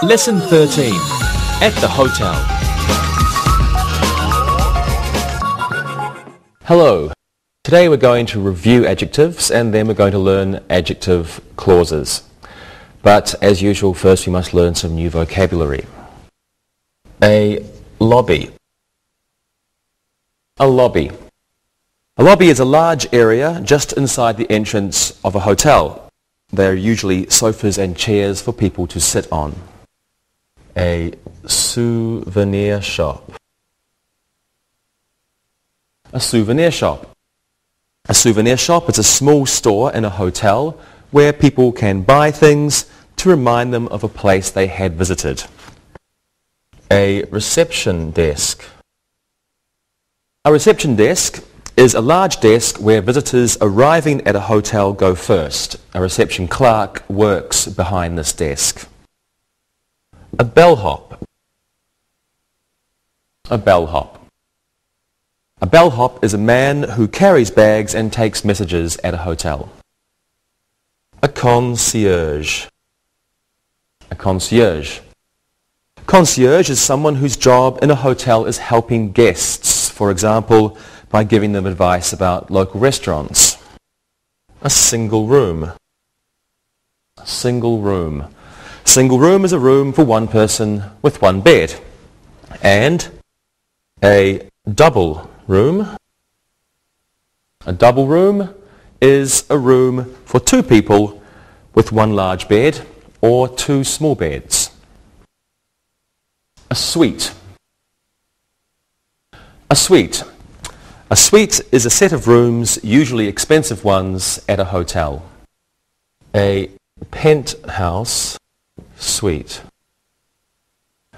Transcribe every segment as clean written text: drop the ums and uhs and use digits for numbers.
Lesson 13. At the hotel. Hello. Today we're going to review adjectives and then we're going to learn adjective clauses. But as usual, first we must learn some new vocabulary. A lobby. A lobby. A lobby is a large area just inside the entrance of a hotel. There are usually sofas and chairs for people to sit on. A souvenir shop. A souvenir shop. A souvenir shop is a small store in a hotel where people can buy things to remind them of a place they had visited. A reception desk. A reception desk is a large desk where visitors arriving at a hotel go first. A reception clerk works behind this desk. A bellhop. A bellhop. A bellhop is a man who carries bags and takes messages at a hotel. A concierge. A concierge. Concierge is someone whose job in a hotel is helping guests, for example, by giving them advice about local restaurants. A single room. A single room. Single room is a room for one person with one bed. And a double room. A double room is a room for two people with one large bed or two small beds. A suite. A suite. A suite is a set of rooms, usually expensive ones, at a hotel. A penthouse suite.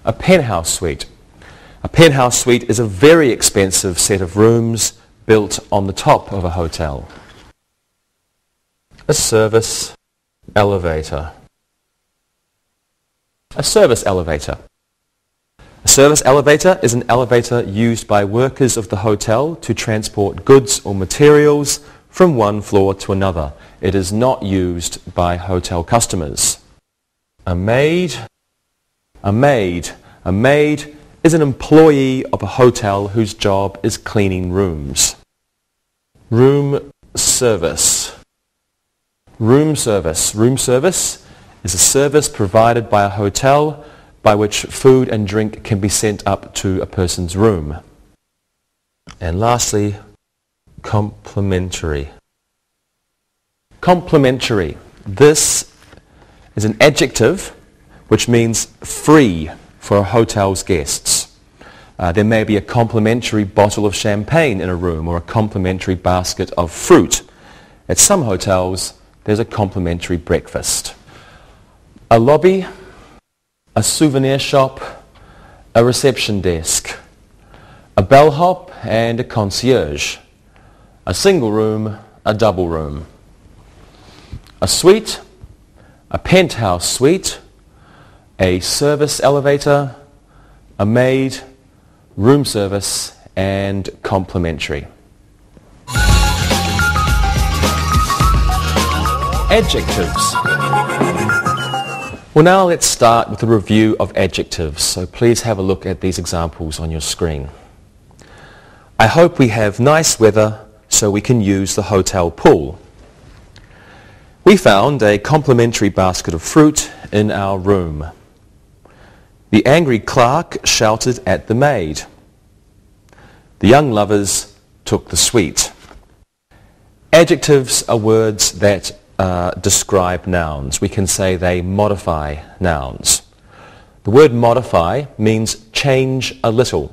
A penthouse suite. A penthouse suite is a very expensive set of rooms built on the top of a hotel. A service elevator. A service elevator. A service elevator is an elevator used by workers of the hotel to transport goods or materials from one floor to another. It is not used by hotel customers. A maid. A maid. A maid is an employee of a hotel whose job is cleaning rooms. Room service. Room service. Room service is a service provided by a hotel by which food and drink can be sent up to a person's room. And lastly, complimentary. Complimentary. This is an adjective which means free for a hotel's guests. There may be a complimentary bottle of champagne in a room or a complimentary basket of fruit. At some hotels, there's a complimentary breakfast. A lobby, a souvenir shop, a reception desk, a bellhop and a concierge, a single room, a double room, a suite, a penthouse suite, a service elevator, a maid, room service and complimentary. Adjectives. Well, now let's start with a review of adjectives, so please have a look at these examples on your screen. I hope we have nice weather so we can use the hotel pool. We found a complimentary basket of fruit in our room. The angry clerk shouted at the maid. The young lovers took the suite. Adjectives are words that describe nouns. We can say they modify nouns. The word modify means change a little.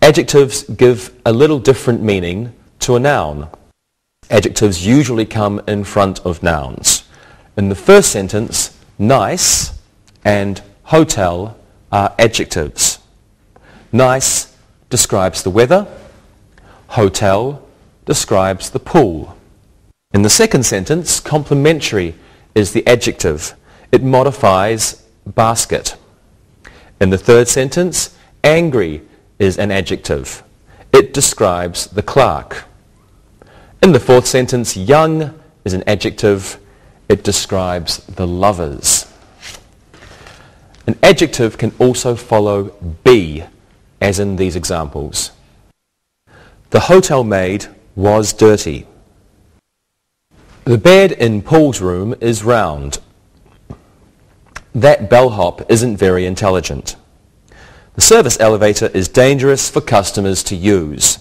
Adjectives give a little different meaning to a noun. Adjectives usually come in front of nouns. In the first sentence, nice and hotel are adjectives. Nice describes the weather. Hotel describes the pool. In the second sentence, complimentary is the adjective. It modifies basket. In the third sentence, angry is an adjective. It describes the clerk. In the fourth sentence, young is an adjective. It describes the lovers. An adjective can also follow be, as in these examples. The hotel maid was dirty. The bed in Paul's room is round. That bellhop isn't very intelligent. The service elevator is dangerous for customers to use.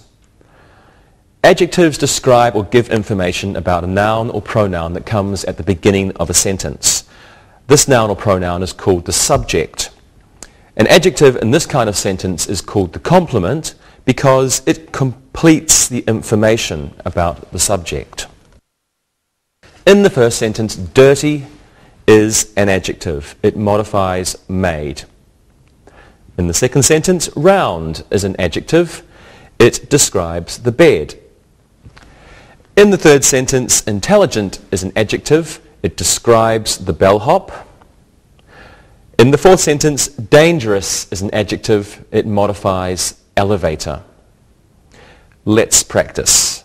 Adjectives describe or give information about a noun or pronoun that comes at the beginning of a sentence. This noun or pronoun is called the subject. An adjective in this kind of sentence is called the complement because it completes the information about the subject. In the first sentence, dirty is an adjective. It modifies made. In the second sentence, round is an adjective. It describes the bed. In the third sentence, intelligent is an adjective. It describes the bellhop. In the fourth sentence, dangerous is an adjective. It modifies elevator. Let's practice.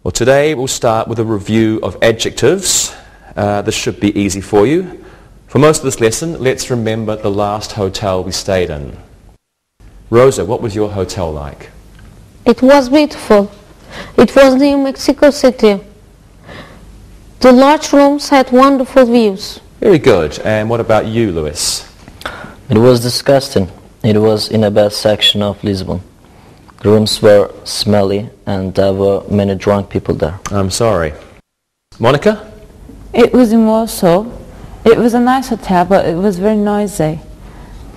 Well, today we'll start with a review of adjectives. This should be easy for you. For most of this lesson, let's remember the last hotel we stayed in. Rosa, what was your hotel like? It was beautiful. It was near Mexico City. The large rooms had wonderful views. Very good. And what about you, Lewis? It was disgusting. It was in a bad section of Lisbon. The rooms were smelly and there were many drunk people there. I'm sorry. Monica? It was in Warsaw. It was a nice hotel, but it was very noisy.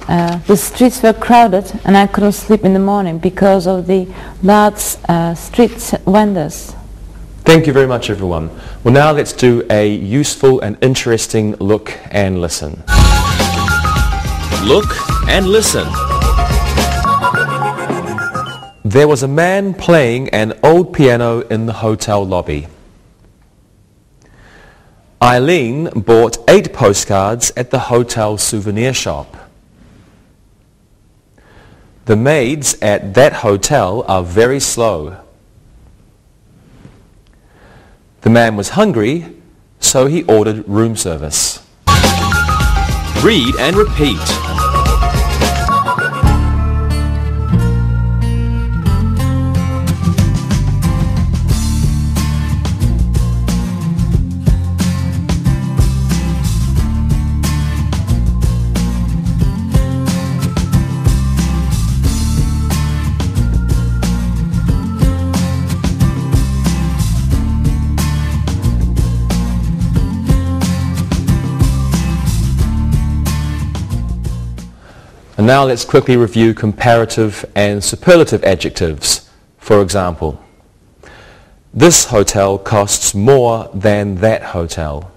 The streets were crowded and I couldn't sleep in the morning because of the loud street vendors. Thank you very much, everyone. Well, now let's do a useful and interesting look and listen. Look and listen. There was a man playing an old piano in the hotel lobby. Eileen bought 8 postcards at the hotel souvenir shop. The maids at that hotel are very slow. The man was hungry, so he ordered room service. Read and repeat. And now let's quickly review comparative and superlative adjectives. For example, this hotel costs more than that hotel.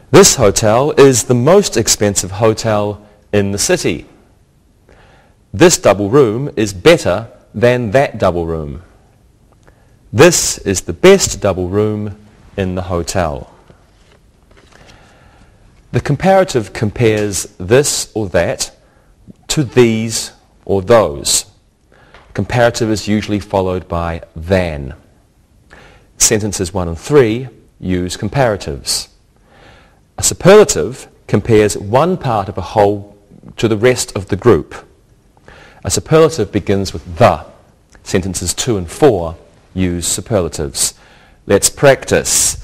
This hotel is the most expensive hotel in the city. This double room is better than that double room. This is the best double room in the hotel. The comparative compares this or that to these or those. Comparative is usually followed by than. Sentences 1 and 3 use comparatives. A superlative compares one part of a whole to the rest of the group. A superlative begins with the. Sentences 2 and 4 use superlatives. Let's practice.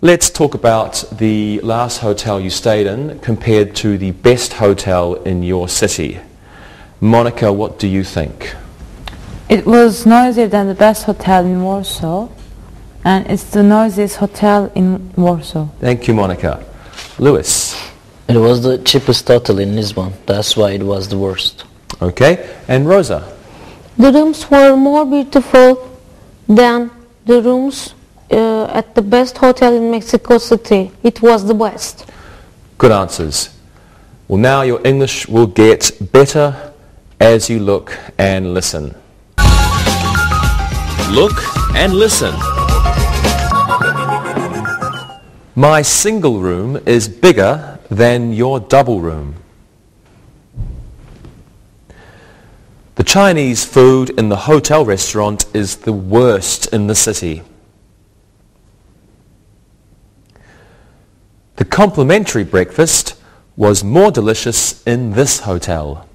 Let's talk about the last hotel you stayed in compared to the best hotel in your city. Monica, what do you think? It was noisier than the best hotel in Warsaw, and it's the noisiest hotel in Warsaw. Thank you, Monica. Lewis? It was the cheapest hotel in Lisbon. That's why it was the worst. Okay. And Rosa? The rooms were more beautiful than the rooms at the best hotel in Mexico City. It was the best. Good answers. Well, now your English will get better as you look and listen. Look and listen. My single room is bigger than your double room. The Chinese food in the hotel restaurant is the worst in the city. The complimentary breakfast was more delicious in this hotel.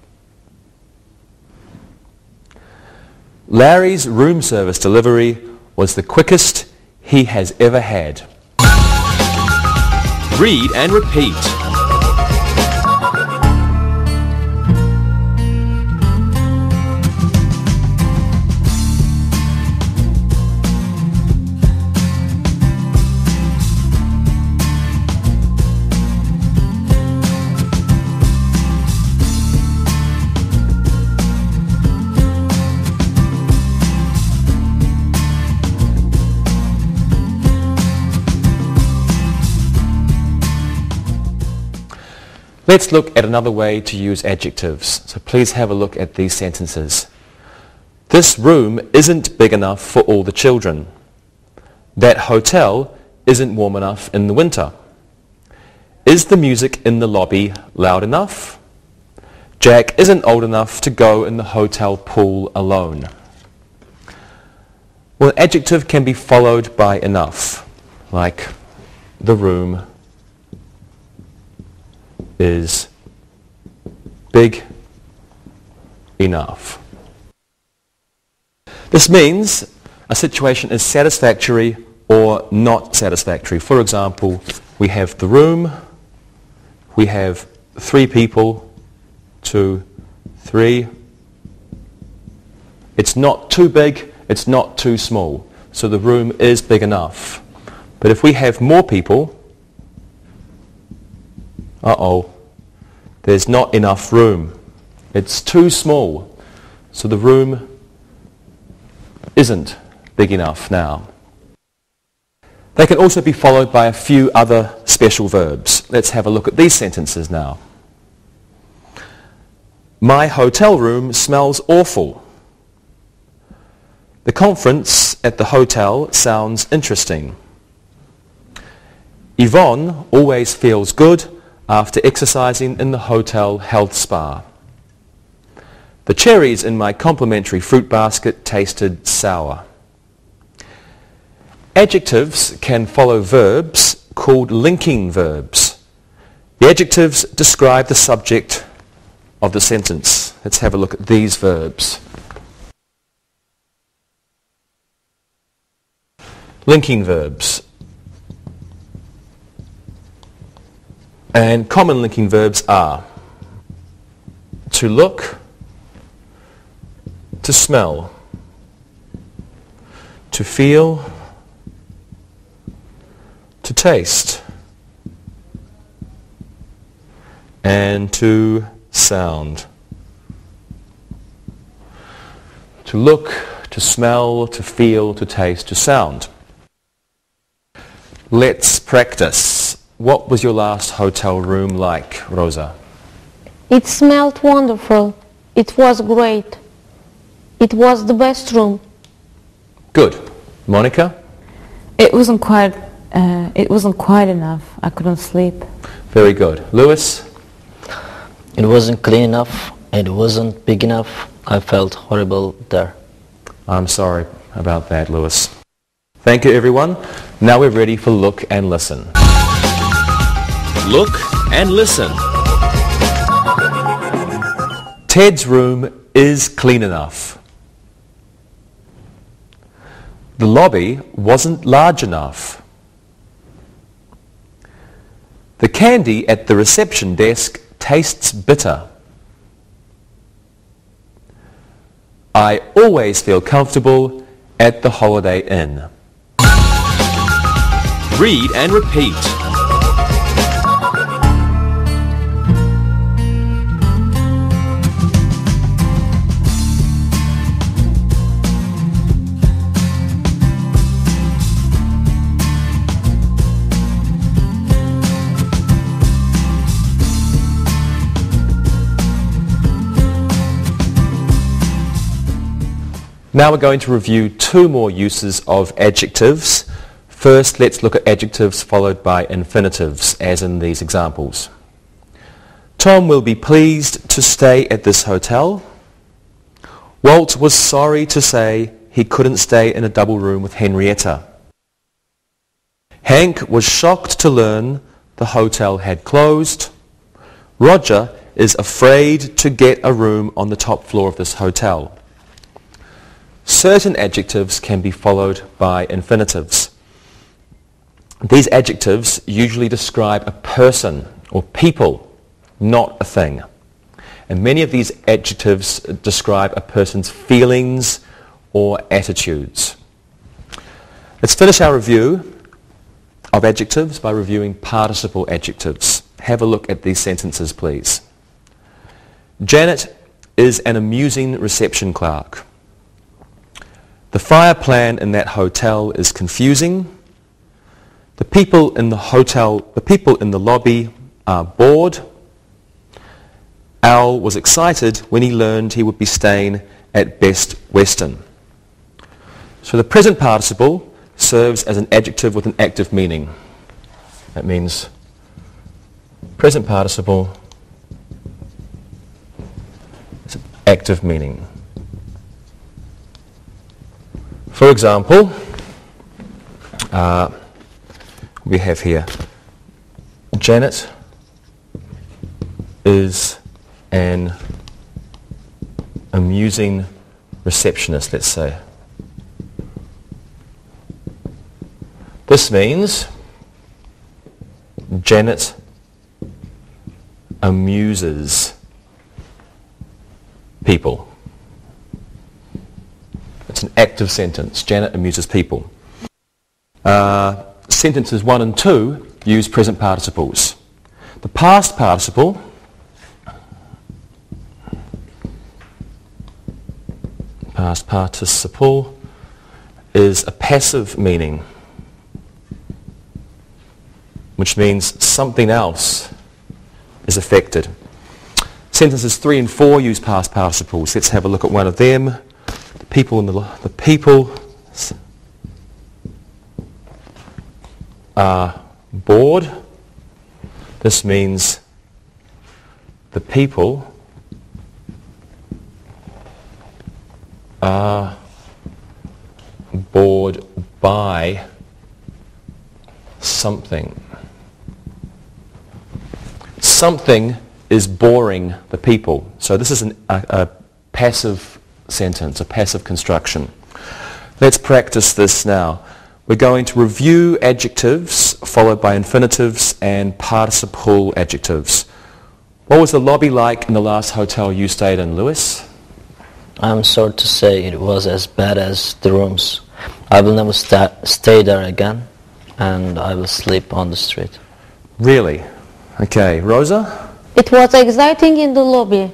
Larry's room service delivery was the quickest he has ever had. Read and repeat. Let's look at another way to use adjectives. So please have a look at these sentences. This room isn't big enough for all the children. That hotel isn't warm enough in the winter. Is the music in the lobby loud enough? Jack isn't old enough to go in the hotel pool alone. Well, an adjective can be followed by enough, like the room is big enough. This means a situation is satisfactory or not satisfactory. For example, we have the room, we have 3 people, 2, 3. It's not too big, it's not too small. So the room is big enough. But if we have more people, there's not enough room. It's too small. So the room isn't big enough now. They can also be followed by a few other special verbs. Let's have a look at these sentences now. My hotel room smells awful. The conference at the hotel sounds interesting. Yvonne always feels good after exercising in the hotel health spa. The cherries in my complimentary fruit basket tasted sour. Adjectives can follow verbs called linking verbs. The adjectives describe the subject of the sentence. Let's have a look at these verbs. Linking verbs. And common linking verbs are to look, to smell, to feel, to taste, and to sound. To look, to smell, to feel, to taste, to sound. Let's practice. What was your last hotel room like, Rosa? It smelled wonderful. It was great. It was the best room. Good. Monica? It wasn't quite enough. I couldn't sleep. Very good. Lewis? It wasn't clean enough. It wasn't big enough. I felt horrible there. I'm sorry about that, Lewis. Thank you, everyone. Now we're ready for Look and Listen. Look and listen. Ted's room is clean enough. The lobby wasn't large enough. The candy at the reception desk tastes bitter. I always feel comfortable at the Holiday Inn. Read and repeat. Now we're going to review 2 more uses of adjectives. First, let's look at adjectives followed by infinitives, as in these examples. Tom will be pleased to stay at this hotel. Walt was sorry to say he couldn't stay in a double room with Henrietta. Hank was shocked to learn the hotel had closed. Roger is afraid to get a room on the top floor of this hotel. Certain adjectives can be followed by infinitives. These adjectives usually describe a person or people, not a thing. And many of these adjectives describe a person's feelings or attitudes. Let's finish our review of adjectives by reviewing participle adjectives. Have a look at these sentences, please. Janet is an amusing reception clerk. The fire plan in that hotel is confusing. The people in the lobby are bored. Al was excited when he learned he would be staying at Best Western. So the present participle serves as an adjective with an active meaning. That means present participle is an active meaning. For example, we have here, Janet is an amusing receptionist, let's say. This means Janet amuses people. It's an active sentence. Janet amuses people. Sentences 1 and 2 use present participles. The past participle is a passive meaning, which means something else is affected. Sentences 3 and 4 use past participles. Let's have a look at one of them. The people are bored. This means the people are bored by something. Something is boring the people. So this is a passive sentence, a passive construction. Let's practice this now. We're going to review adjectives followed by infinitives and participle adjectives. What was the lobby like in the last hotel you stayed in, Lewis? I'm sorry to say it was as bad as the rooms. I will never stay there again, and I will sleep on the street. Really? Okay, Rosa? It was exciting in the lobby.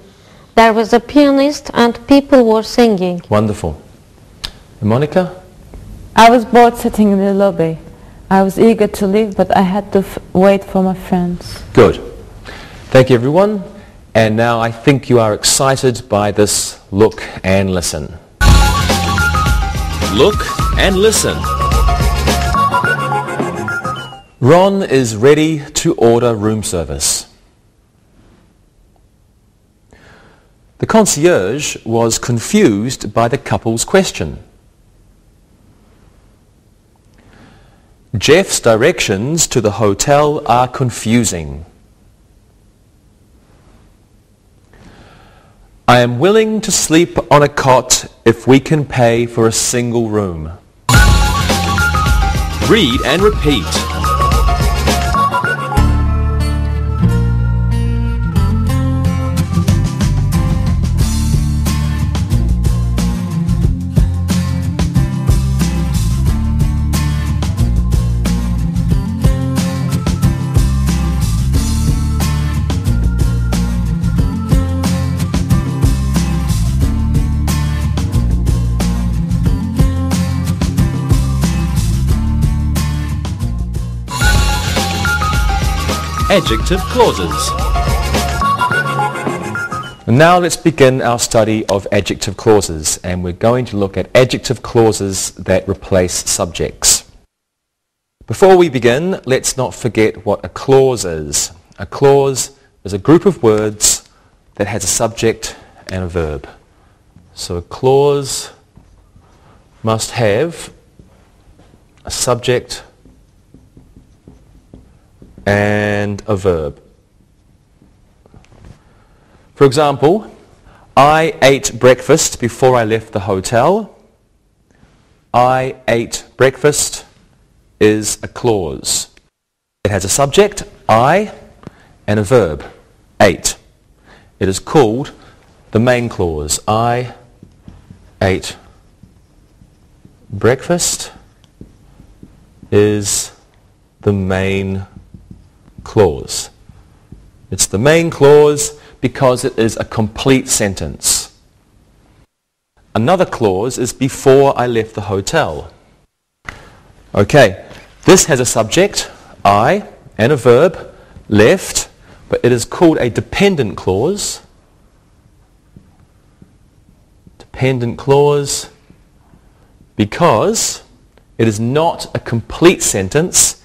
There was a pianist and people were singing. Wonderful. And Monica? I was bored sitting in the lobby. I was eager to leave, but I had to wait for my friends. Good. Thank you, everyone. And now I think you are excited by this look and listen. Look and listen. Ron is ready to order room service. The concierge was confused by the couple's question. Jeff's directions to the hotel are confusing. I am willing to sleep on a cot if we can pay for a single room. Read and repeat. Adjective clauses. Now let's begin our study of adjective clauses, and we're going to look at adjective clauses that replace subjects. Before we begin, let's not forget what a clause is. A clause is a group of words that has a subject and a verb. So a clause must have a subject and a verb. For example, I ate breakfast before I left the hotel. I ate breakfast is a clause. It has a subject, I, and a verb, ate. It is called the main clause. I ate breakfast is the main clause. It's the main clause because it is a complete sentence. Another clause is before I left the hotel. Okay, this has a subject, I, and a verb, left, but it is called a dependent clause. Dependent clause because it is not a complete sentence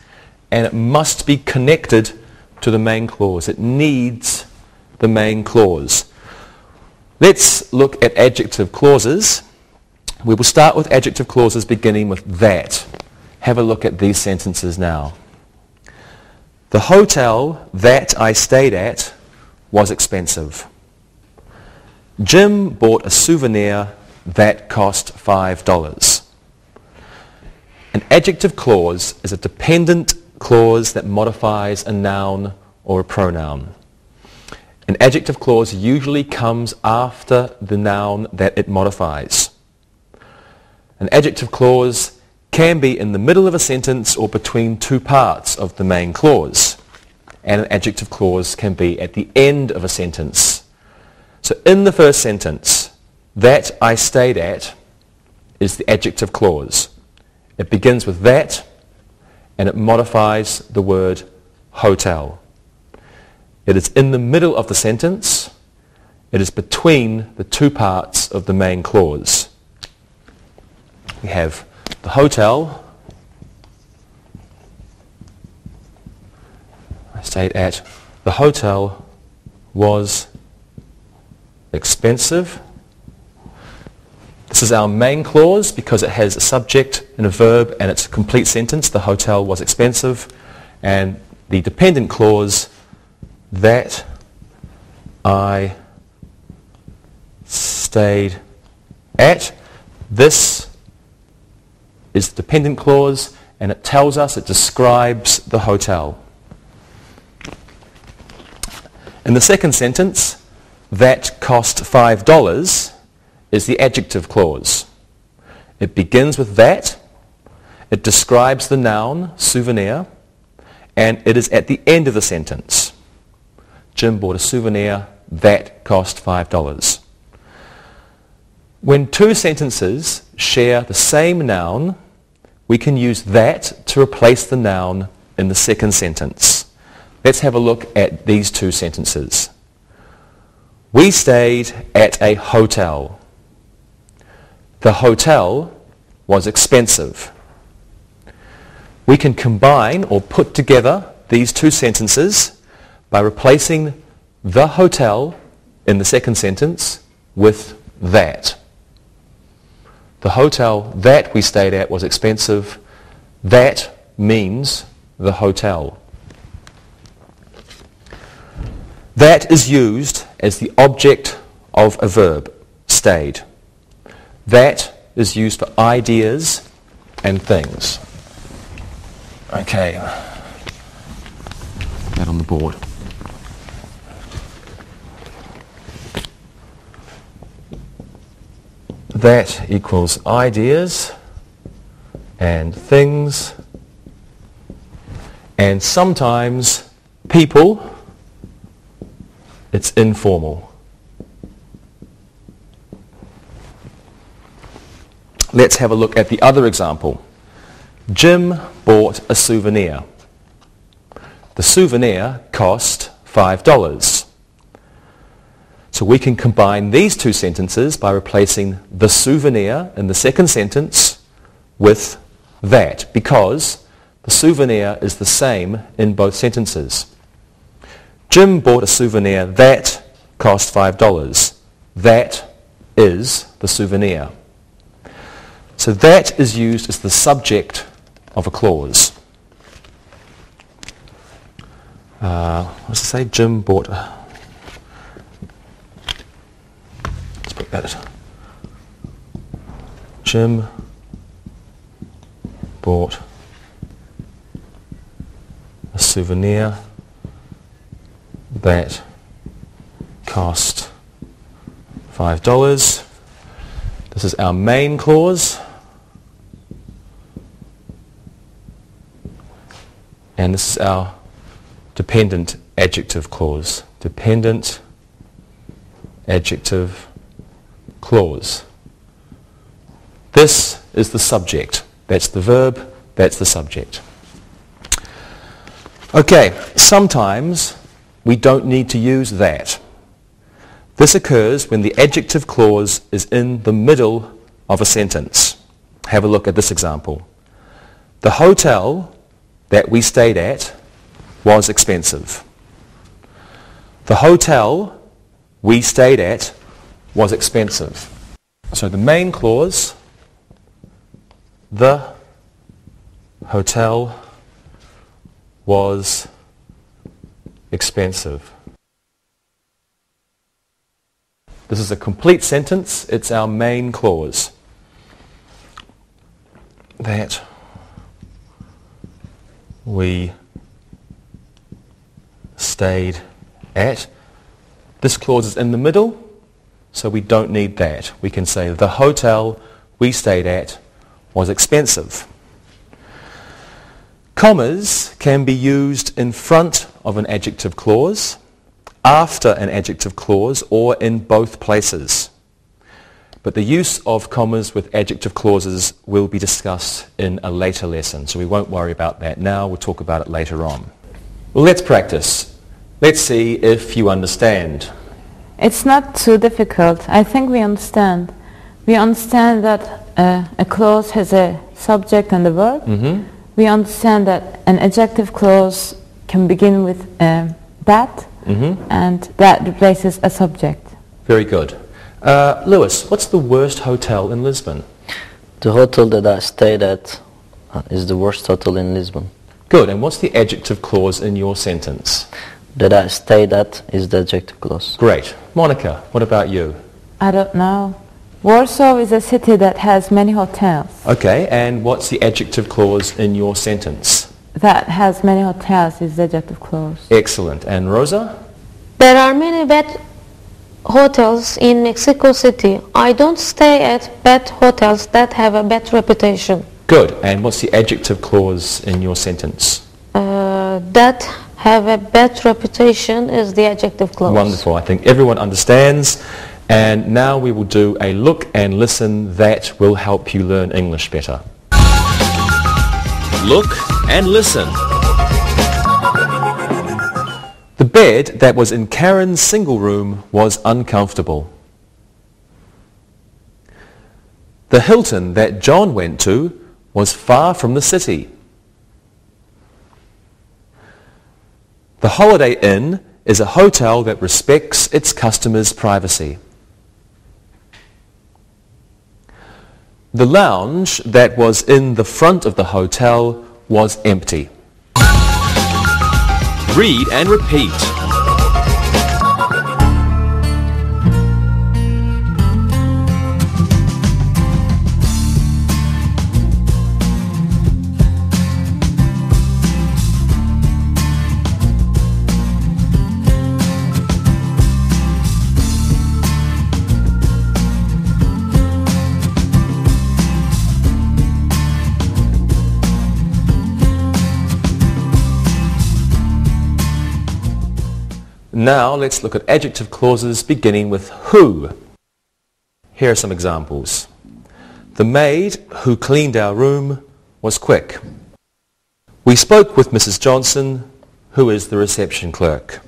and it must be connected to the main clause. It needs the main clause. Let's look at adjective clauses. We will start with adjective clauses beginning with that. Have a look at these sentences now. The hotel that I stayed at was expensive. Jim bought a souvenir that cost $5. An adjective clause is a dependent clause that modifies a noun or a pronoun. An adjective clause usually comes after the noun that it modifies. An adjective clause can be in the middle of a sentence or between two parts of the main clause. And an adjective clause can be at the end of a sentence. So in the first sentence, that I stayed at is the adjective clause. It begins with that and it modifies the word hotel. It is in the middle of the sentence. It is between the two parts of the main clause. We have the hotel I stayed at. The hotel was expensive. This is our main clause because it has a subject and a verb and it's a complete sentence. The hotel was expensive. And the dependent clause, that I stayed at. This is the dependent clause and it tells us, it describes the hotel. In the second sentence, that cost $5 is the adjective clause. It begins with that, it describes the noun, souvenir, and it is at the end of the sentence. Jim bought a souvenir that cost $5. When two sentences share the same noun, we can use that to replace the noun in the second sentence. Let's have a look at these two sentences. We stayed at a hotel. The hotel was expensive. We can combine or put together these two sentences by replacing the hotel in the second sentence with that. The hotel that we stayed at was expensive. That means the hotel. That is used as the object of a verb, stayed. That is used for ideas and things. Okay, that on the board. That equals ideas and things and sometimes people. It's informal. Let's have a look at the other example. Jim bought a souvenir. The souvenir cost $5. So we can combine these two sentences by replacing the souvenir in the second sentence with that, because the souvenir is the same in both sentences. Jim bought a souvenir that cost $5. That is the souvenir. So that is used as the subject of a clause. What does it say? Jim bought a... look at it. Jim bought a souvenir that cost $5. This is our main clause. And this is our dependent adjective clause. Dependent adjective clause. This is the subject. That's the verb, that's the subject. Okay, sometimes we don't need to use that. This occurs when the adjective clause is in the middle of a sentence. Have a look at this example. The hotel that we stayed at was expensive. The hotel we stayed at was expensive. So the main clause, the hotel was expensive. This is a complete sentence. It's our main clause. That we stayed at. This clause is in the middle, so we don't need that. We can say the hotel we stayed at was expensive. Commas can be used in front of an adjective clause, after an adjective clause, or in both places. But the use of commas with adjective clauses will be discussed in a later lesson, so we won't worry about that now. We'll talk about it later on. Well, let's practice. Let's see if you understand. It's not too difficult. I think we understand. We understand that a clause has a subject and a verb. Mm-hmm. We understand that an adjective clause can begin with that, and that replaces a subject. Very good. Lewis, what's the worst hotel in Lisbon? The hotel that I stayed at is the worst hotel in Lisbon. Good. And what's the adjective clause in your sentence? That I stayed at is the adjective clause. Great. Monica, what about you? I don't know. Warsaw is a city that has many hotels. Okay, and what's the adjective clause in your sentence? That has many hotels is the adjective clause. Excellent. And Rosa? There are many bad hotels in Mexico City. I don't stay at bad hotels that have a bad reputation. Good. And what's the adjective clause in your sentence? That have a bad reputation is the adjective clause. Wonderful. I think everyone understands. And now we will do a look and listen that will help you learn English better. Look and listen. The bed that was in Karen's single room was uncomfortable. The Hilton that John went to was far from the city. The Holiday Inn is a hotel that respects its customers' privacy. The lounge that was in the front of the hotel was empty. Read and repeat. Now let's look at adjective clauses beginning with who. Here are some examples. The maid who cleaned our room was quick. We spoke with Mrs. Johnson, who is the reception clerk.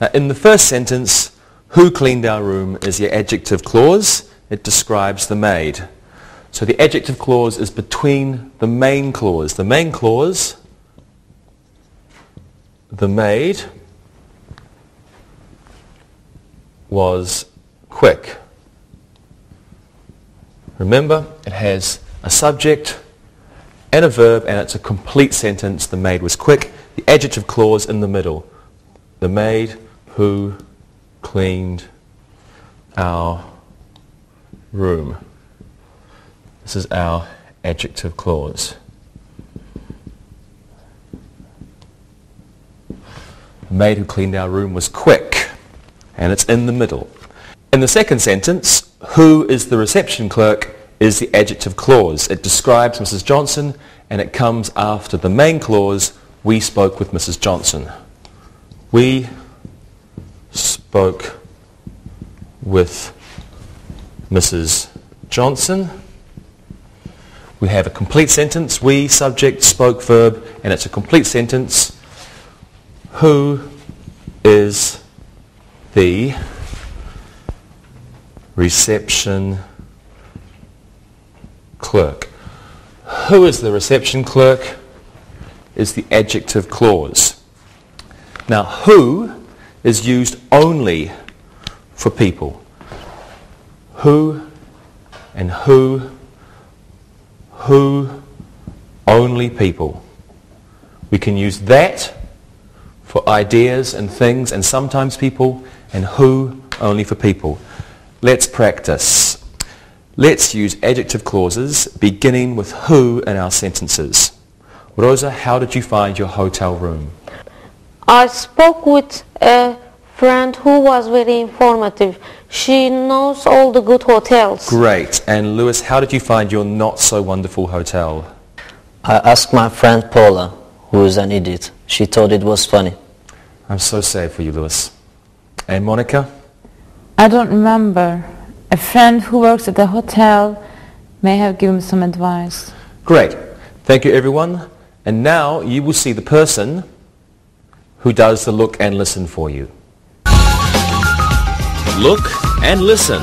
Now, in the first sentence, who cleaned our room is the adjective clause. It describes the maid. So the adjective clause is between the main clause. The main clause, the maid was quick. Remember, it has a subject and a verb, and it's a complete sentence. The maid was quick. The adjective clause in the middle. The maid who cleaned our room. This is our adjective clause. The maid who cleaned our room was quick, and it's in the middle. In the second sentence, who is the reception clerk is the adjective clause. It describes Mrs. Johnson, and it comes after the main clause, we spoke with Mrs. Johnson. We spoke with Mrs. Johnson. We have a complete sentence, we, subject, spoke, verb, and it's a complete sentence. Who is the reception clerk? Who is the reception clerk is the adjective clause. Now, who is used only for people. Who and who, only people. We can use that for ideas and things and sometimes people, and who only for people. Let's practice. Let's use adjective clauses beginning with who in our sentences. Rosa, how did you find your hotel room? I spoke with a friend who was very informative. She knows all the good hotels. Great. And Lewis, how did you find your not so wonderful hotel? I asked my friend Paula, who is an idiot. She thought it was funny. I'm so sad for you, Lewis. And Monica? I don't remember. A friend who works at the hotel may have given some advice. Great. Thank you, everyone. And now you will see the person who does the look and listen for you. Look and listen.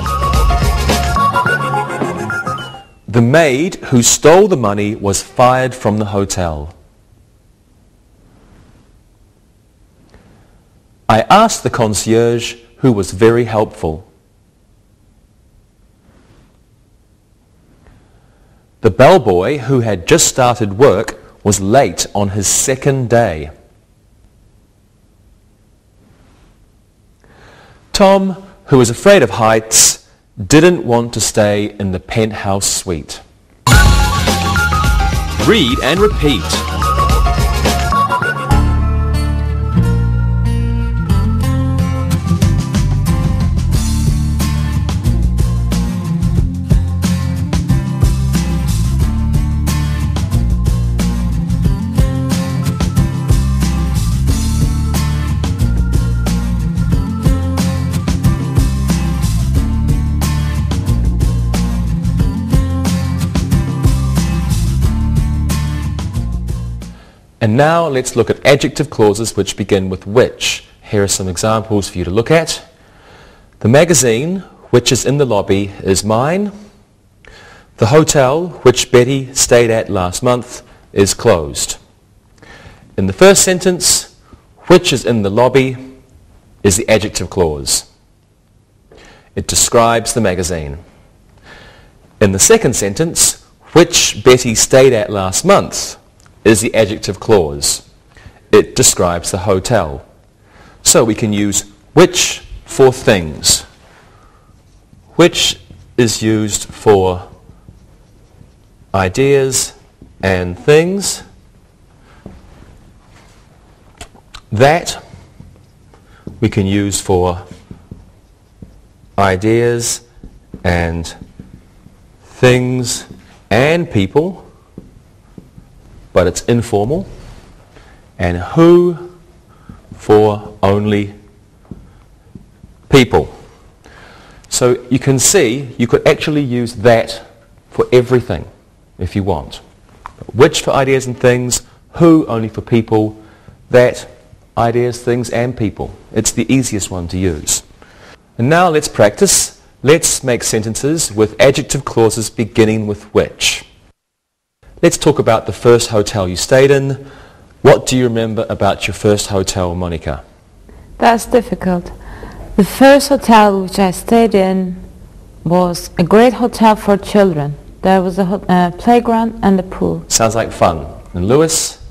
The maid who stole the money was fired from the hotel. I asked the concierge, who was very helpful. The bellboy who had just started work was late on his second day. Tom, who was afraid of heights, didn't want to stay in the penthouse suite. Read and repeat. And now let's look at adjective clauses which begin with which. Here are some examples for you to look at. The magazine, which is in the lobby, is mine. The hotel, which Betty stayed at last month, is closed. In the first sentence, which is in the lobby is the adjective clause. It describes the magazine. In the second sentence, which Betty stayed at last month is the adjective clause. It describes the hotel. So we can use which for things. Which is used for ideas and things. That we can use for ideas and things and people, but it's informal. And who for only people. So you can see you could actually use that for everything if you want. Which for ideas and things, who only for people, that, ideas, things and people. It's the easiest one to use. And now let's practice. Let's make sentences with adjective clauses beginning with which. Let's talk about the first hotel you stayed in. What do you remember about your first hotel, Monica? That's difficult. The first hotel which I stayed in was a great hotel for children. There was a playground and a pool. Sounds like fun. And Lewis?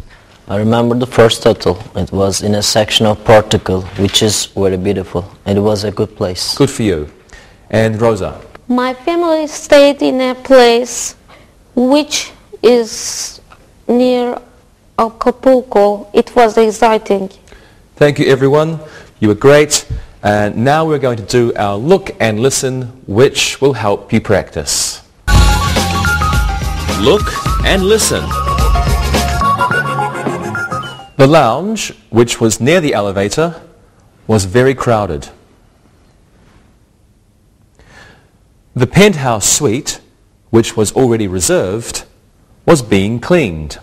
I remember the first hotel. It was in a section of Portugal, which is very beautiful. It was a good place. Good for you. And Rosa? My family stayed in a place which is near Acapulco. It was exciting. Thank you, everyone. You were great. And now we're going to do our look and listen, which will help you practice. Look and listen. The lounge, which was near the elevator, was very crowded. The penthouse suite, which was already reserved, was being cleaned.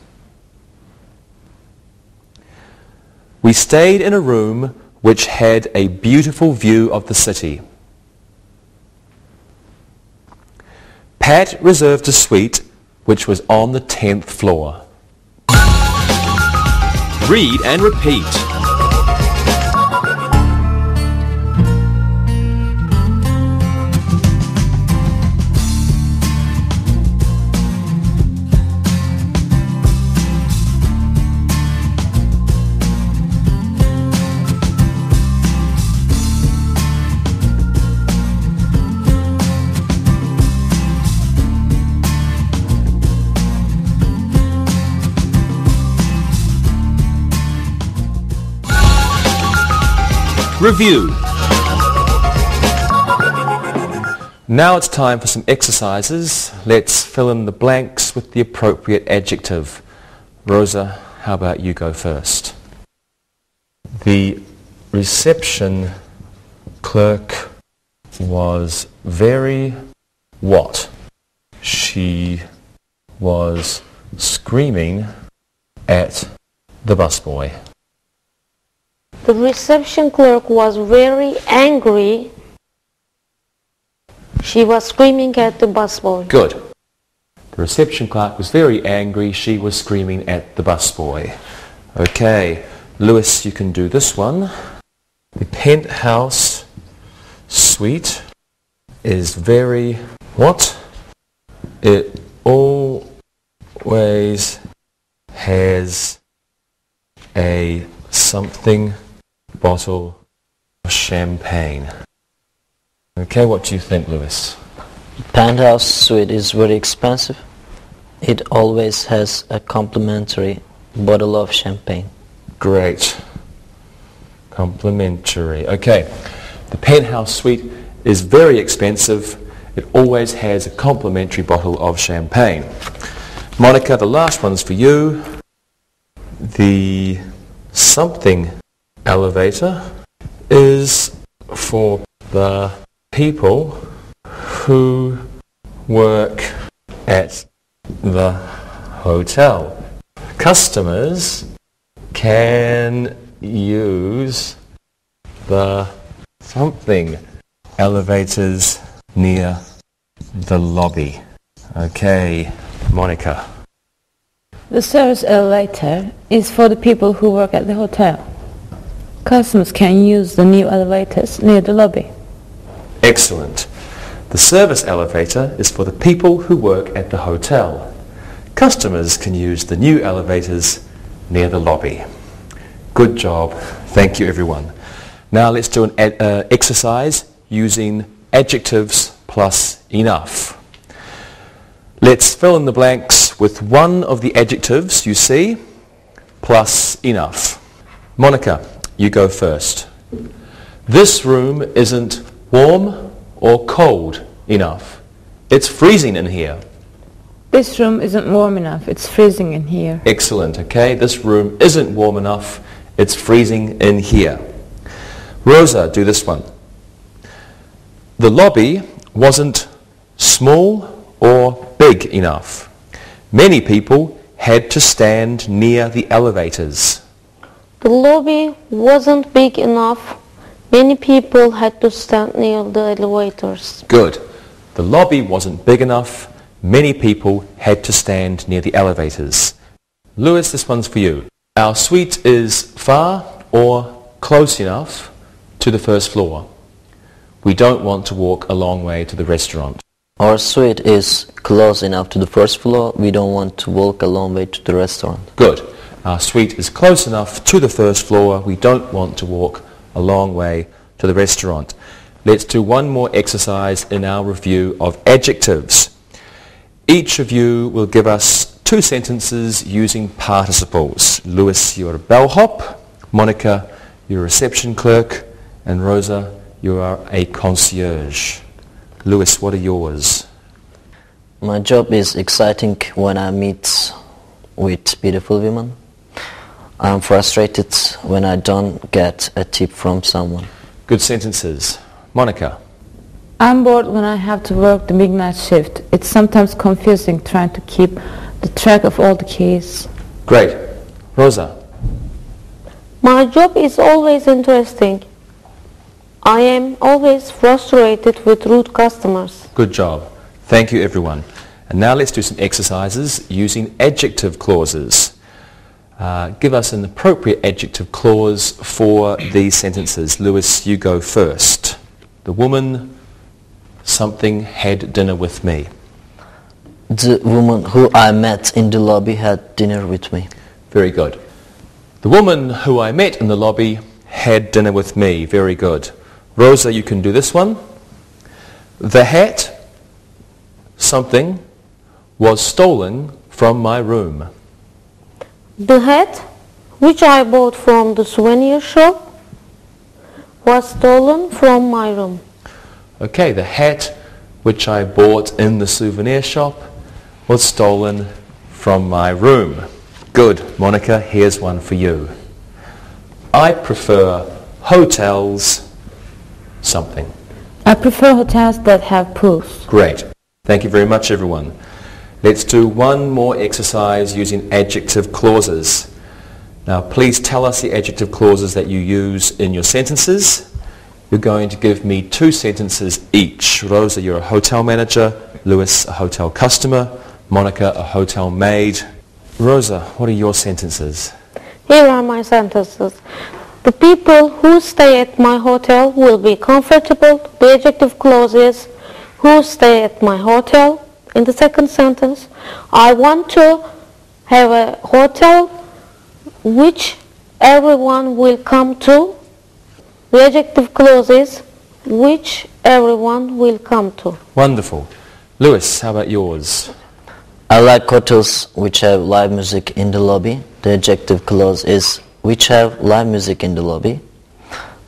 We stayed in a room which had a beautiful view of the city. Pat reserved a suite which was on the 10th floor. Read and repeat. Review. Now it's time for some exercises. Let's fill in the blanks with the appropriate adjective. Rosa, how about you go first? The reception clerk was very what? She was screaming at the busboy. The reception clerk was very angry. She was screaming at the busboy. Good. The reception clerk was very angry. She was screaming at the busboy. Okay, Lewis, you can do this one. The penthouse suite is very what? It always has a something bottle of champagne. Okay, what do you think, Lewis? Penthouse suite is very expensive. It always has a complimentary bottle of champagne. Great. Complimentary. Okay. The penthouse suite is very expensive. It always has a complimentary bottle of champagne. Monica, the last one's for you. The something elevator is for the people who work at the hotel. Customers can use the something elevators near the lobby. Okay, Monica. The service elevator is for the people who work at the hotel. Customers can use the new elevators near the lobby. Excellent. The service elevator is for the people who work at the hotel. Customers can use the new elevators near the lobby. Good job. Thank you, everyone. Now let's do an exercise using adjectives plus enough. Let's fill in the blanks with one of the adjectives you see plus enough. Monica, you go first. This room isn't warm or cold enough. It's freezing in here. This room isn't warm enough. It's freezing in here. Excellent, okay. This room isn't warm enough. It's freezing in here. Rosa, do this one. The lobby wasn't small or big enough. Many people had to stand near the elevators. The lobby wasn't big enough. Many people had to stand near the elevators. Good. The lobby wasn't big enough. Many people had to stand near the elevators. Lewis, this one's for you. Our suite is far or close enough to the first floor. We don't want to walk a long way to the restaurant. Our suite is close enough to the first floor. We don't want to walk a long way to the restaurant. Good. Our suite is close enough to the first floor. We don't want to walk a long way to the restaurant. let's do one more exercise in our review of adjectives. Each of you will give us 2 sentences using participles. Lewis, you're a bellhop. Monica, you're a reception clerk. And Rosa, you are a concierge. Lewis, what are yours? My job is exciting when I meet with beautiful women. I'm frustrated when I don't get a tip from someone. Good sentences. Monica? I'm bored when I have to work the midnight shift. It's sometimes confusing trying to keep the track of all the keys. Great. Rosa? My job is always interesting. I am always frustrated with rude customers. Good job. Thank you, everyone. And now let's do some exercises using adjective clauses. Give us an appropriate adjective clause for these sentences. Lewis, you go first. The woman, something, had dinner with me. The woman who I met in the lobby had dinner with me. Very good. The woman who I met in the lobby had dinner with me. Very good. Rosa, you can do this one. The hat, something, was stolen from my room. The hat, which I bought from the souvenir shop, was stolen from my room. Okay, the hat which I bought in the souvenir shop was stolen from my room. Good. Monica, here's one for you. I prefer hotels, something. I prefer hotels that have pools. Great. Thank you very much, everyone. Let's do one more exercise using adjective clauses. Now, please tell us the adjective clauses that you use in your sentences. You're going to give me 2 sentences each. Rosa, you're a hotel manager. Lewis, a hotel customer. Monica, a hotel maid. Rosa, what are your sentences? Here are my sentences. The people who stay at my hotel will be comfortable. The adjective clause is who stay at my hotel. In the second sentence, I want to have a hotel which everyone will come to. The adjective clause is which everyone will come to. Wonderful. Lewis, how about yours? I like hotels which have live music in the lobby. The adjective clause is which have live music in the lobby.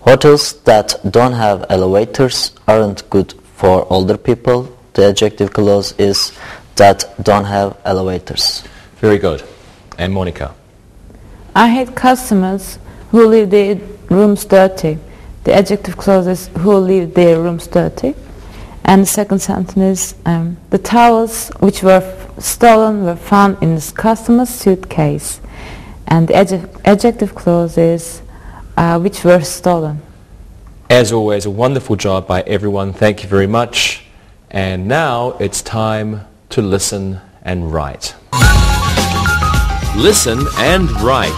Hotels that don't have elevators aren't good for older people. The adjective clause is that don't have elevators. Very good. And Monica? I hate customers who leave their rooms dirty. The adjective clause is who leave their rooms dirty. And the second sentence is the towels which were stolen were found in this customer's suitcase. And the adjective clause is which were stolen. As always, a wonderful job by everyone. Thank you very much. And now it's time to listen and write. Listen and write.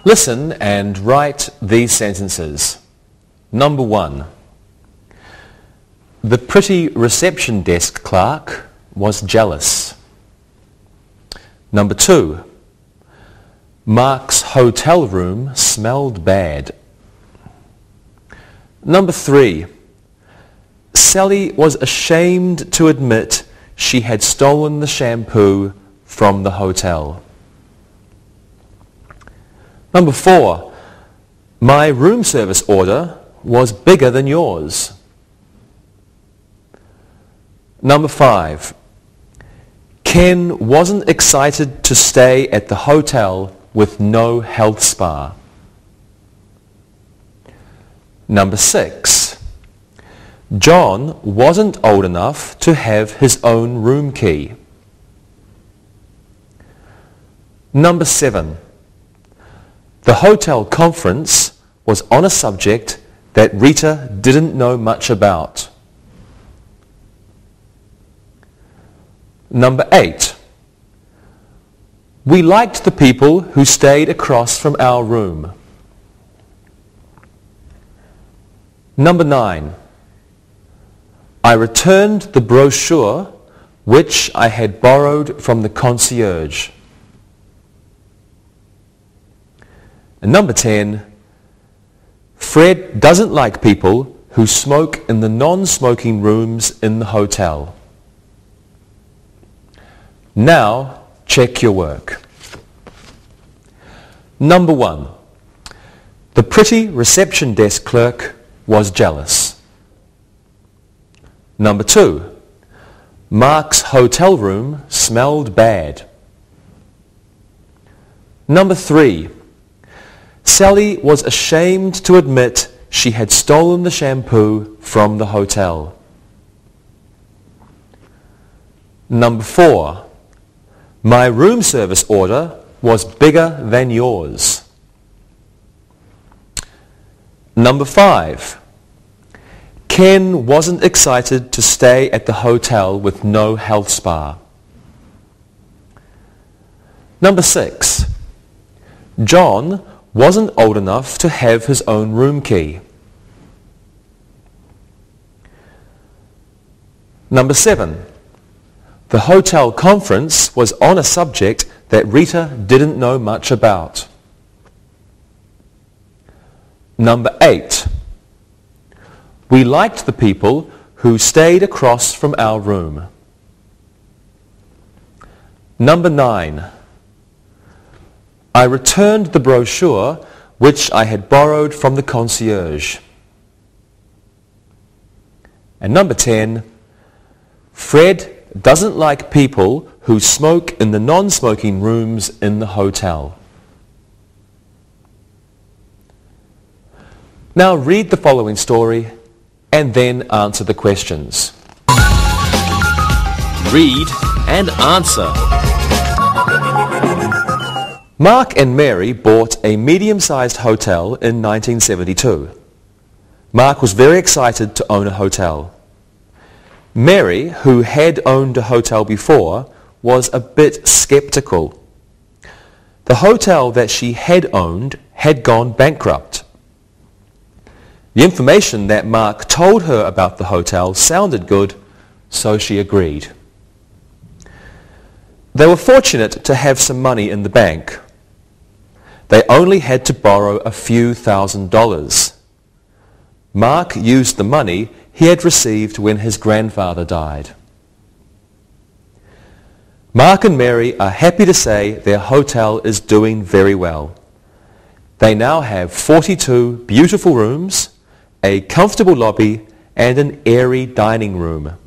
Listen and write these sentences. Number 1. The pretty reception desk clerk was jealous. Number 2. Mark's hotel room smelled bad. Number 3. Sally was ashamed to admit she had stolen the shampoo from the hotel. Number 4. My room service order was bigger than yours. Number 5. Ken wasn't excited to stay at the hotel with no health spa. Number 6. John wasn't old enough to have his own room key. Number 7. The hotel conference was on a subject that Rita didn't know much about. Number 8. We liked the people who stayed across from our room. Number 9. I returned the brochure which I had borrowed from the concierge. And number 10. Fred doesn't like people who smoke in the non-smoking rooms in the hotel. Now, check your work. Number 1. The pretty reception desk clerk was jealous. Number 2. Mark's hotel room smelled bad. Number 3. Sally was ashamed to admit she had stolen the shampoo from the hotel. Number 4. My room service order was bigger than yours. Number 5. Ken wasn't excited to stay at the hotel with no health spa. Number 6. John wasn't old enough to have his own room key. Number 7. The hotel conference was on a subject that Rita didn't know much about. Number 8. We liked the people who stayed across from our room. Number 9. I returned the brochure which I had borrowed from the concierge. And number 10. Fred doesn't like people who smoke in the non-smoking rooms in the hotel. Now read the following story and then answer the questions. Read and answer. Mark and Mary bought a medium-sized hotel in 1972. Mark was very excited to own a hotel. Mary, who had owned a hotel before, was a bit skeptical. The hotel that she had owned had gone bankrupt. The information that Mark told her about the hotel sounded good, so she agreed. They were fortunate to have some money in the bank. They only had to borrow a few $1,000s. Mark used the money he had received when his grandfather died. Mark and Mary are happy to say their hotel is doing very well. They now have 42 beautiful rooms, a comfortable lobby, and an airy dining room.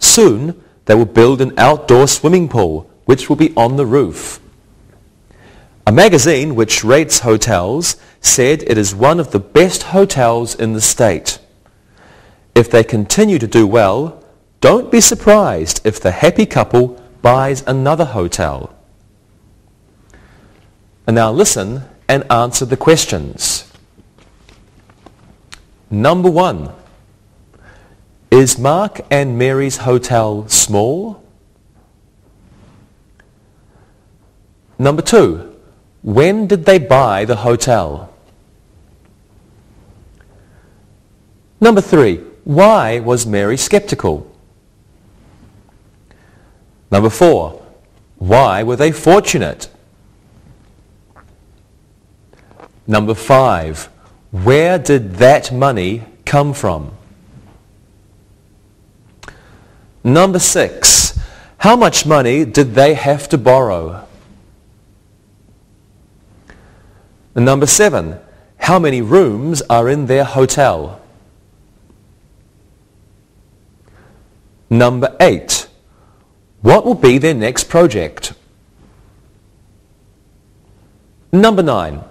Soon, they will build an outdoor swimming pool, which will be on the roof. A magazine which rates hotels said it is one of the best hotels in the state. If they continue to do well, don't be surprised if the happy couple buys another hotel. And now listen and answer the questions. Number 1. Is Mark and Mary's hotel small? Number 2. When did they buy the hotel? Number 3. Why was Mary skeptical? Number 4. Why were they fortunate? Number 5. Where did that money come from? Number 6. How much money did they have to borrow? And number 7. How many rooms are in their hotel? Number 8. What will be their next project? Number 9.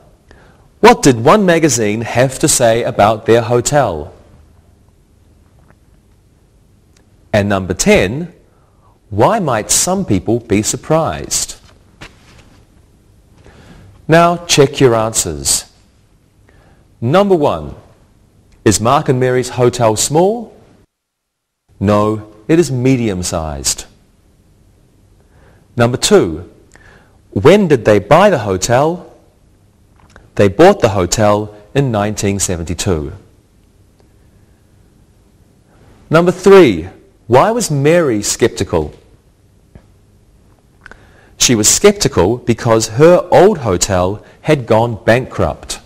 What did one magazine have to say about their hotel? And number 10. Why might some people be surprised? Now check your answers. Number 1. Is Mark and Mary's hotel small? No, it is medium-sized. Number 2. When did they buy the hotel? They bought the hotel in 1972. Number 3. Why was Mary skeptical? She was skeptical because her old hotel had gone bankrupt.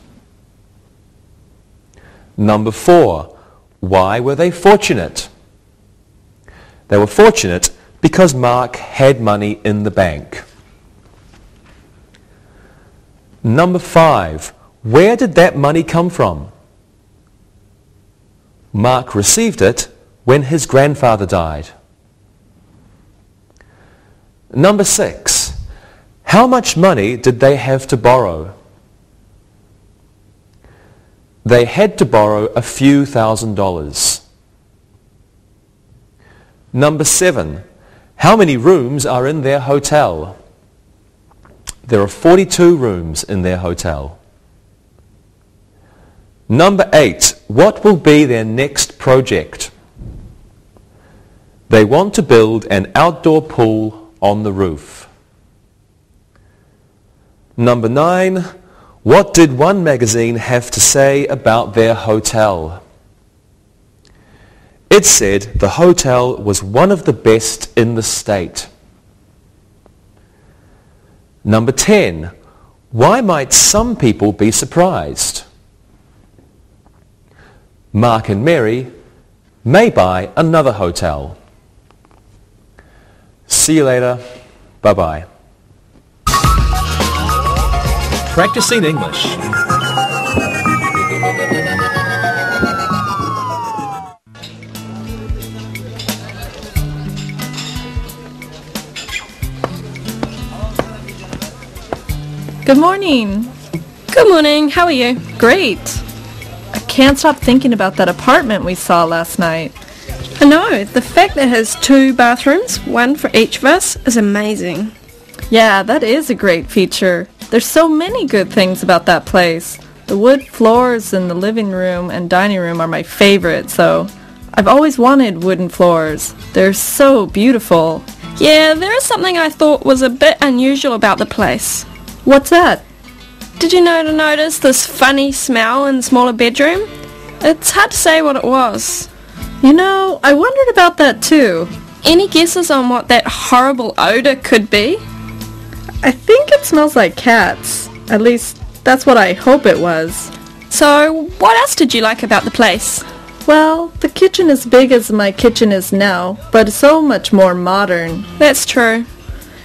Number 4. Why were they fortunate? They were fortunate because Mark had money in the bank. Number 5. Where did that money come from? Mark received it when his grandfather died. Number 6. How much money did they have to borrow? They had to borrow a few $1,000s. Number 7. How many rooms are in their hotel? There are 42 rooms in their hotel. Number 8. What will be their next project? They want to build an outdoor pool on the roof. Number 9. What did one magazine have to say about their hotel? It said the hotel was one of the best in the state. Number 10. Why might some people be surprised? Mark and Mary may buy another hotel. See you later. Bye-bye. Practicing English. Good morning. Good morning. How are you? Great. I can't stop thinking about that apartment we saw last night. I know. The fact that it has 2 bathrooms, one for each of us, is amazing. Yeah, that is a great feature. There's so many good things about that place. The wood floors in the living room and dining room are my favorite, so I've always wanted wooden floors. They're so beautiful. Yeah, there is something I thought was a bit unusual about the place. What's that? Did you notice this funny smell in the smaller bedroom? It's hard to say what it was. You know, I wondered about that too. Any guesses on what that horrible odor could be? I think it smells like cats. At least, that's what I hope it was. So, what else did you like about the place? Well, the kitchen is big as my kitchen is now, but so much more modern. That's true.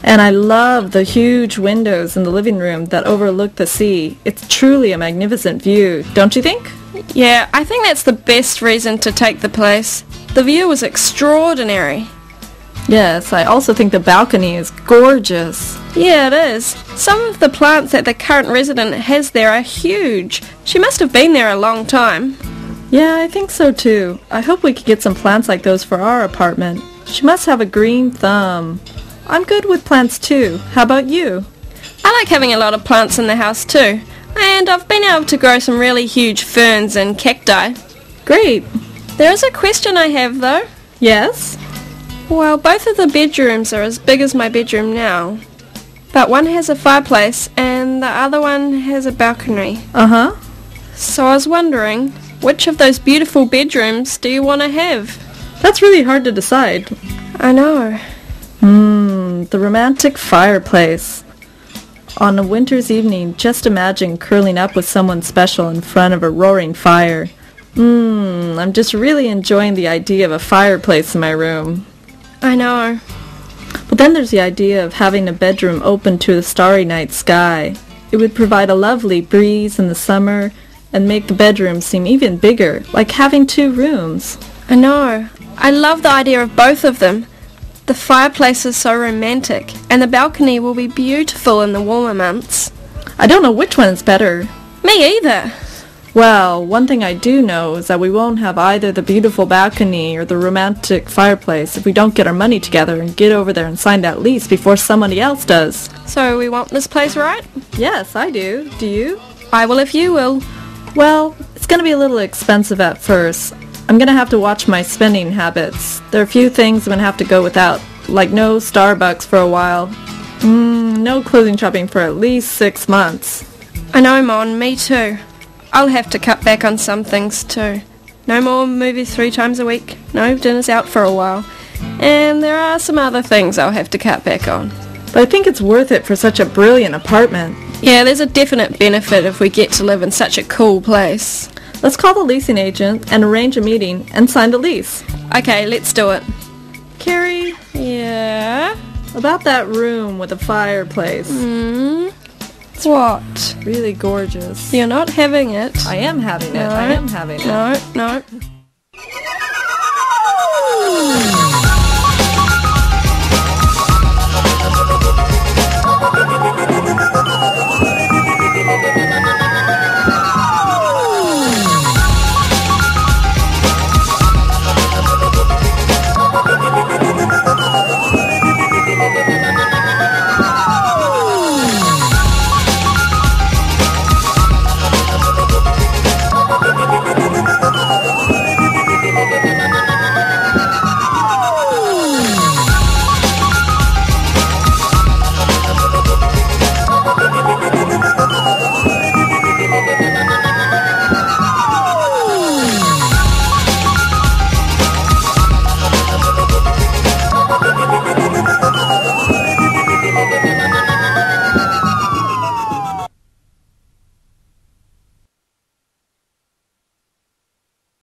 And I love the huge windows in the living room that overlook the sea. It's truly a magnificent view, don't you think? Yeah, I think that's the best reason to take the place. The view was extraordinary. Yes, I also think the balcony is gorgeous. Yeah, it is. Some of the plants that the current resident has there are huge. She must have been there a long time. Yeah, I think so too. I hope we could get some plants like those for our apartment. She must have a green thumb. I'm good with plants too. How about you? I like having a lot of plants in the house too. And I've been able to grow some really huge ferns and cacti. Great. There is a question I have though. Yes? Well, both of the bedrooms are as big as my bedroom now. But one has a fireplace and the other one has a balcony. Uh-huh. So I was wondering, which of those beautiful bedrooms do you want to have? That's really hard to decide. I know. The romantic fireplace. On a winter's evening, just imagine curling up with someone special in front of a roaring fire. I'm just really enjoying the idea of a fireplace in my room. I know. But then there's the idea of having a bedroom open to the starry night sky. It would provide a lovely breeze in the summer and make the bedroom seem even bigger, like having 2 rooms. I know. I love the idea of both of them. The fireplace is so romantic, and the balcony will be beautiful in the warmer months. I don't know which one is better. Me either. Well, one thing I do know is that we won't have either the beautiful balcony or the romantic fireplace if we don't get our money together and get over there and sign that lease before somebody else does. So we want this place, right? Yes, I do. Do you? I will if you will. Well, it's going to be a little expensive at first. I'm going to have to watch my spending habits. There are a few things I'm going to have to go without, like no Starbucks for a while. No clothing shopping for at least 6 months. I know, Mon, me too. I'll have to cut back on some things too. No more movies 3 times a week. No dinners out for a while. And there are some other things I'll have to cut back on. But I think it's worth it for such a brilliant apartment. Yeah, there's a definite benefit if we get to live in such a cool place. Let's call the leasing agent and arrange a meeting and sign the lease. Okay, let's do it. Carrie, Yeah? about that room with the fireplace. What? Really gorgeous. You're not having it. I am having it. I am having it. No.